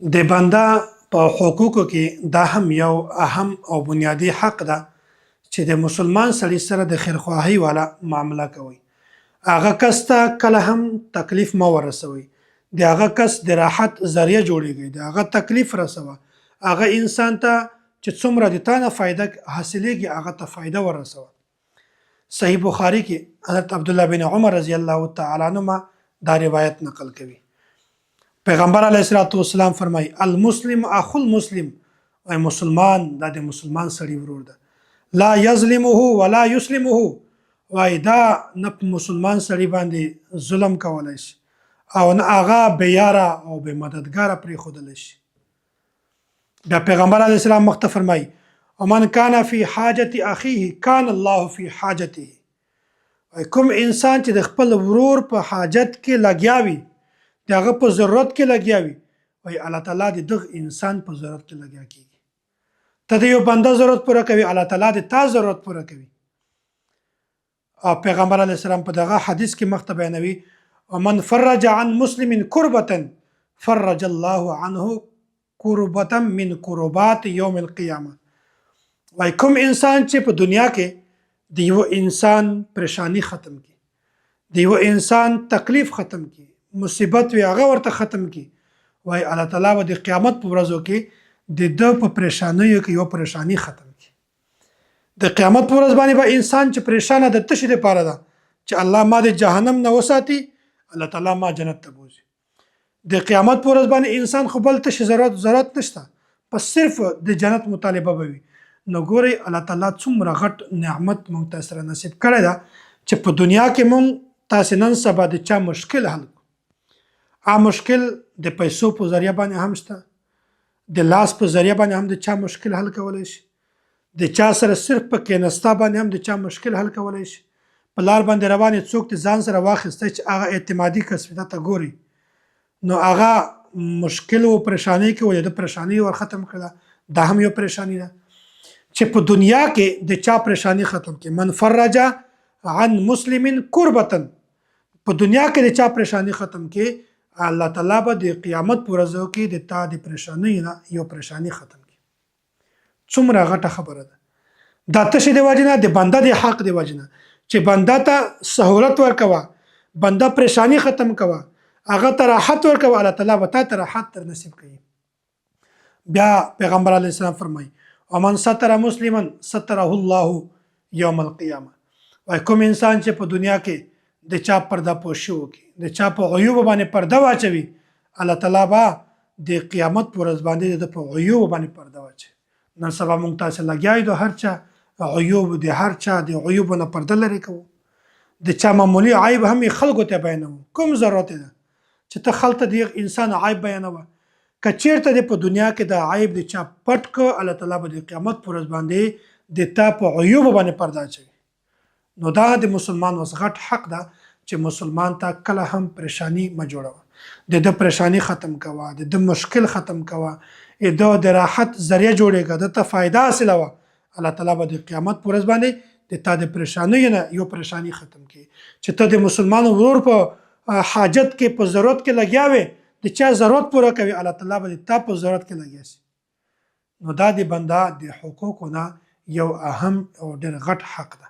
د بنده په حقوقو کې دا هم یو اهم او بنیادی حق ده چې د مسلمان سړي سره د خیرخواهي والا معامله کوي. هغه کس ته کله هم تکلیف مه ورسوي. د هغه کس د راحت ذریعه جوړیږي، د هغه تکلیف رسوه. هغه انسان ته چې څومره د تا نه فایده حاصلیږي هغه ته فایده ورسوه. صحیح بخاری کې حضرت عبدالله بن عمر رضی الله تعالی عنهما دا روایت نقل کوي. پیغمبر علیه الصلاۃ والسلام فرمایي المسلم اخو المسلم، وای مسلمان دا د مسلمان سړي ورور ده. لا یظلمه ولا یسلمه، وای دا نه په مسلمان سړي باندې ظلم کولی شي او نه هغه بې یاره او بې مددګاره پرېښودلی شي. بیا پیغمبر علیه السلام مخته فرمایي ومن کان فی حاجت اخیه کان الله فی حاجته، وای کوم انسان چې د خپل ورور په حاجت کې لګیا وي، د هغه په ضرورت کې لګیا وي، وای الله تعالی د دغه انسان په ضرورت کې لګیا کیږي. ته د یو بنده ضرورت پوره کوي، الله تعالی د تا ضرورت پوره کوي. او پیغمبر علیه السلام په دغه حدیث کې مخته بیانوي ومن فرج عن مسلم کربة فرج الله عنه کربة من کربات یوم القیامه، وای کوم انسان چې په دنیا کې د یو انسان پریشانی ختم کی، د یو انسان تکلیف ختم کی، مصیبت وي هغه ورته ختم کی، وای الله تعالی به د قیامت په ورځو کې د ده په پریشانیو کې یو پریشانی ختم کی. د قیامت په ورځ باندې به انسان چې پریشانه د تشي لپاره ده چې الله ما د جهنم نه وساتي، الله تعالی ما جنت ته بوزي. د قیامت په ورځ باندې انسان خو بل تشي ضرورت نشته، پس صرف د جنت مطالبه به وي. نو ګورئ الله تعالی څومره غټ نعمت موږ ته سره نصیب کړی ده چې په دنیا کې موږ تاسې نن سبا د چا مشکل حل کړو. مشکل د پیسو په ذریعه باندې هم شته، د لاس په ذریعه باندې هم د چا مشکل حل کولی شي، د چا سره صرف په کېنستا باندې هم د چا مشکل حل کولی شي. په لار باندې روان څوک د ځان سره واخیستی چې هغه اعتمادي کس وي، ته ګوري نو هغه مشکل و پریشانی کې ولې د پریشانی ور ختم کړه، دا هم یو پریشانی ده چې په دنیا کې د چا پریشانی ختم کړي. من فرج عن مسلم کربة، په دنیا کې د چا پریشانی ختم کړي، الله تعالی به د قیامت په ورځو کې د تا د پریشانی نه یو پریشانی ختم کړي. څومره غټه خبره ده. دا تشي د وجه نه د بنده د حق د وجه نه چې بنده ته سهولت ورکوه، بنده پریشانی ختم کوه، هغه ته راحت ورکوه، الله تعالی به تا ته راحت در نصیب کوي. بیا پیغمبر علیه السلام فرمایي ومن ستر مسلما ستره الله یوم القیامه، وای کوم انسان چې په دنیا کې د چا پرده پوشي وکړي، د چا په عیوب باندې پرده واچوي، الله تعالی به د قیامت په ورځ باندې د په عیوب باندې پرده واچوي. نن سبا موږ تاسې لګیا یو د هر چا عیوب، د هر چا د عیوب نه پرده لرې کوو، د چا معمولي عیب هم خلکو ته بیانوو. کوم ضرورت ده چې ته خلک ته د انسان عیب بیانوه؟ که چیرته د په دنیا کې د عیب د چا پټ که، الله تعالی به د قیامت په ورځ باندې د تا په عیوب باندې پرده اچوي. نو دا د مسلمان اوس غټ حق ده چې مسلمان ته کله هم پریشانی مه جوړوه، د ده پریشانی ختم کوه، د ده مشکل ختم کوه، د راحت ذریعه جوړېږه، د ته فایده حاصلوه. الله تعالی به د قیامت په ورځ باندې د تا د پریشانیو نه یو پریشانی ختم کړي. چې ته د مسلمان ورور په حاجت کې په ضرورت کې لګیا وې، د چا ضرورت پوره کوي، الله تعالی به د تا په ضرورت کې لګیا شي. نو دا د بنده د حقوقو نه یو اهم او ډېر غټ حق ده.